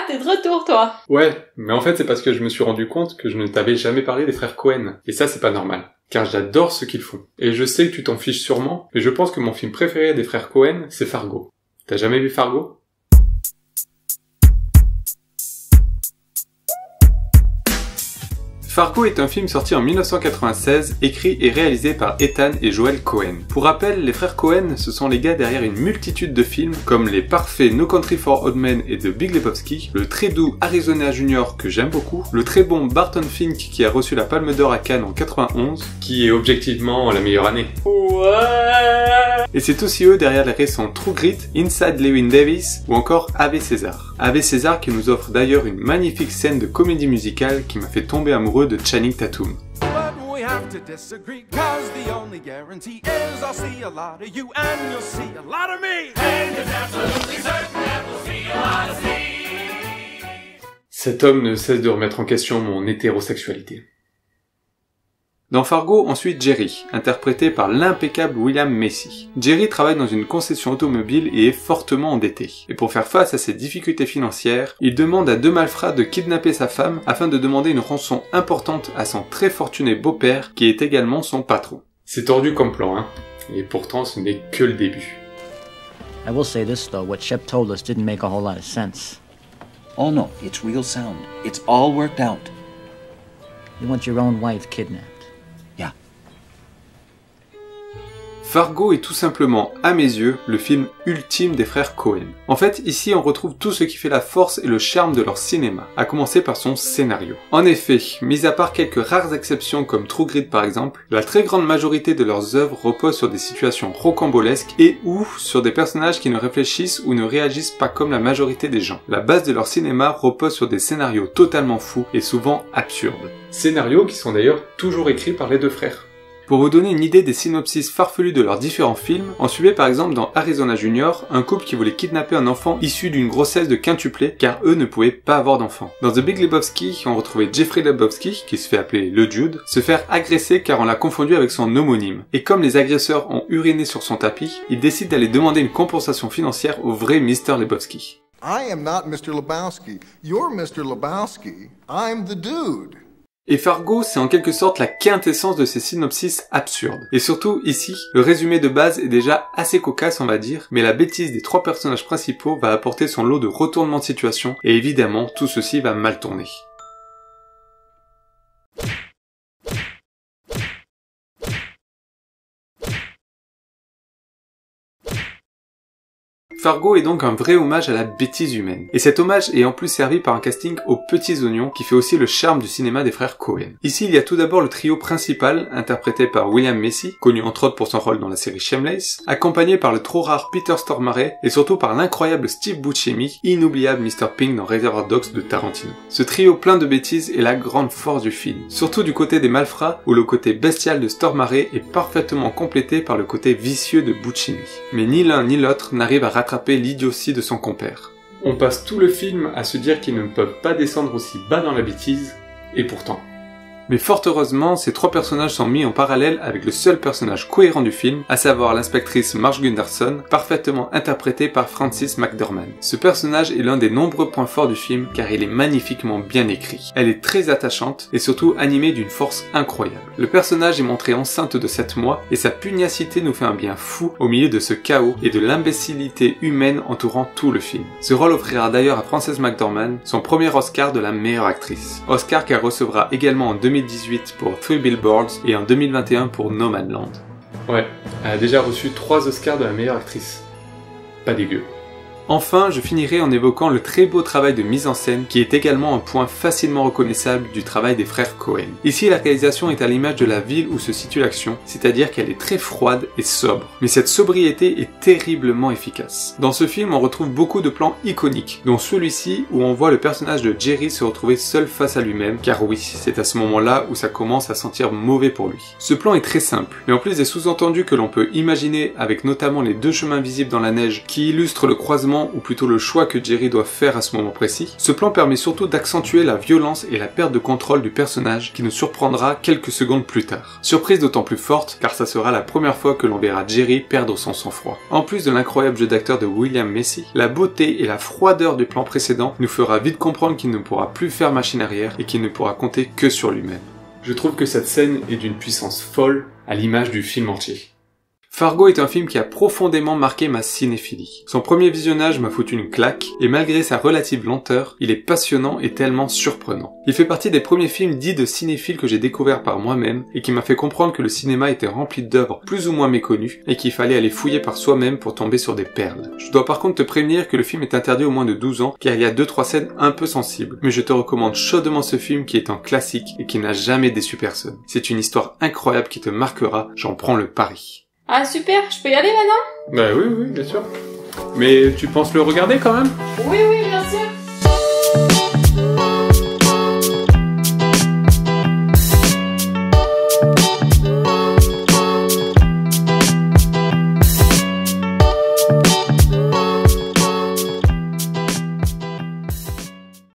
t'es de retour, toi. Ouais, mais en fait c'est parce que je me suis rendu compte que je ne t'avais jamais parlé des frères Cohen. Et ça c'est pas normal, car j'adore ce qu'ils font. Et je sais que tu t'en fiches sûrement, mais je pense que mon film préféré des frères Cohen, c'est Fargo. T'as jamais vu Fargo ? Fargo est un film sorti en 1996, écrit et réalisé par Ethan et Joel Cohen. Pour rappel, les frères Cohen, ce sont les gars derrière une multitude de films, comme les parfaits No Country for Old Men et The Big Lebowski, le très doux Arizona Junior que j'aime beaucoup, le très bon Barton Fink qui a reçu la Palme d'Or à Cannes en 91, qui est objectivement la meilleure année. Ouais. Et c'est aussi eux derrière les récents True Grit, Inside Llewyn Davis ou encore Ave César. Ave César qui nous offre d'ailleurs une magnifique scène de comédie musicale qui m'a fait tomber amoureux de Channing Tatum. Cet homme ne cesse de remettre en question mon hétérosexualité. Dans Fargo, on suit Jerry, interprété par l'impeccable William Macy. Jerry travaille dans une concession automobile et est fortement endetté. Et pour faire face à ses difficultés financières, il demande à deux malfrats de kidnapper sa femme afin de demander une rançon importante à son très fortuné beau-père qui est également son patron. C'est tordu comme plan, hein. Et pourtant ce n'est que le début. I will say this though, what Shep told us didn't make a whole lot of sense. Oh no, it's real sound. It's all worked out. You want your own wife kidnapped. Fargo est tout simplement, à mes yeux, le film ultime des frères Cohen. En fait, ici on retrouve tout ce qui fait la force et le charme de leur cinéma, à commencer par son scénario. En effet, mis à part quelques rares exceptions comme True Grit par exemple, la très grande majorité de leurs œuvres repose sur des situations rocambolesques et ou sur des personnages qui ne réfléchissent ou ne réagissent pas comme la majorité des gens. La base de leur cinéma repose sur des scénarios totalement fous et souvent absurdes. Scénarios qui sont d'ailleurs toujours écrits par les deux frères. Pour vous donner une idée des synopsis farfelus de leurs différents films, on suivait par exemple dans Arizona Junior un couple qui voulait kidnapper un enfant issu d'une grossesse de quintuplé car eux ne pouvaient pas avoir d'enfant. Dans The Big Lebowski, on retrouvait Jeffrey Lebowski, qui se fait appeler le Dude, se faire agresser car on l'a confondu avec son homonyme. Et comme les agresseurs ont uriné sur son tapis, il décide d'aller demander une compensation financière au vrai Mr. Lebowski. I am not Mr. Lebowski. You're Mr. Lebowski. I'm the Dude. Et Fargo, c'est en quelque sorte la quintessence de ces synopsis absurdes. Et surtout, ici, le résumé de base est déjà assez cocasse, on va dire, mais la bêtise des trois personnages principaux va apporter son lot de retournements de situation, et évidemment, tout ceci va mal tourner. Fargo est donc un vrai hommage à la bêtise humaine. Et cet hommage est en plus servi par un casting aux petits oignons qui fait aussi le charme du cinéma des frères Cohen. Ici, il y a tout d'abord le trio principal, interprété par William Macy, connu entre autres pour son rôle dans la série Shameless, accompagné par le trop rare Peter Stormare et surtout par l'incroyable Steve Buscemi, inoubliable Mr. Pink dans Reservoir Dogs de Tarantino. Ce trio plein de bêtises est la grande force du film, surtout du côté des malfrats où le côté bestial de Stormare est parfaitement complété par le côté vicieux de Buscemi. Mais ni l'un ni l'autre n'arrive à rattraper l'idiotie de son compère. On passe tout le film à se dire qu'ils ne peuvent pas descendre aussi bas dans la bêtise, et pourtant. Mais fort heureusement, ces trois personnages sont mis en parallèle avec le seul personnage cohérent du film, à savoir l'inspectrice Marge Gunderson, parfaitement interprétée par Frances McDormand. Ce personnage est l'un des nombreux points forts du film, car il est magnifiquement bien écrit. Elle est très attachante, et surtout animée d'une force incroyable. Le personnage est montré enceinte de 7 mois, et sa pugnacité nous fait un bien fou au milieu de ce chaos et de l'imbécilité humaine entourant tout le film. Ce rôle offrira d'ailleurs à Frances McDormand son premier Oscar de la meilleure actrice. Oscar qu'elle recevra également en 2018 pour Three Billboards et en 2021 pour No Man's Land. Ouais, elle a déjà reçu 3 Oscars de la meilleure actrice. Pas dégueu. Enfin, je finirai en évoquant le très beau travail de mise en scène qui est également un point facilement reconnaissable du travail des frères Cohen. Ici, la réalisation est à l'image de la ville où se situe l'action, c'est-à-dire qu'elle est très froide et sobre. Mais cette sobriété est terriblement efficace. Dans ce film, on retrouve beaucoup de plans iconiques, dont celui-ci où on voit le personnage de Jerry se retrouver seul face à lui-même, car oui, c'est à ce moment-là où ça commence à sentir mauvais pour lui. Ce plan est très simple, mais en plus des sous-entendus que l'on peut imaginer avec notamment les 2 chemins visibles dans la neige qui illustrent le croisement comportement, ou plutôt le choix que Jerry doit faire à ce moment précis, ce plan permet surtout d'accentuer la violence et la perte de contrôle du personnage qui nous surprendra quelques secondes plus tard. Surprise d'autant plus forte car ça sera la première fois que l'on verra Jerry perdre son sang-froid. En plus de l'incroyable jeu d'acteur de William Macy, la beauté et la froideur du plan précédent nous fera vite comprendre qu'il ne pourra plus faire machine arrière et qu'il ne pourra compter que sur lui-même. Je trouve que cette scène est d'une puissance folle à l'image du film entier. Fargo est un film qui a profondément marqué ma cinéphilie. Son premier visionnage m'a foutu une claque, et malgré sa relative lenteur, il est passionnant et tellement surprenant. Il fait partie des premiers films dits de cinéphiles que j'ai découverts par moi-même, et qui m'a fait comprendre que le cinéma était rempli d'œuvres plus ou moins méconnues, et qu'il fallait aller fouiller par soi-même pour tomber sur des perles. Je dois par contre te prévenir que le film est interdit aux moins de 12 ans, car il y a 2-3 scènes un peu sensibles, mais je te recommande chaudement ce film qui est un classique et qui n'a jamais déçu personne. C'est une histoire incroyable qui te marquera, j'en prends le pari. Ah super, je peux y aller maintenant? Bah oui, bien sûr. Mais tu penses le regarder quand même? Oui, bien sûr.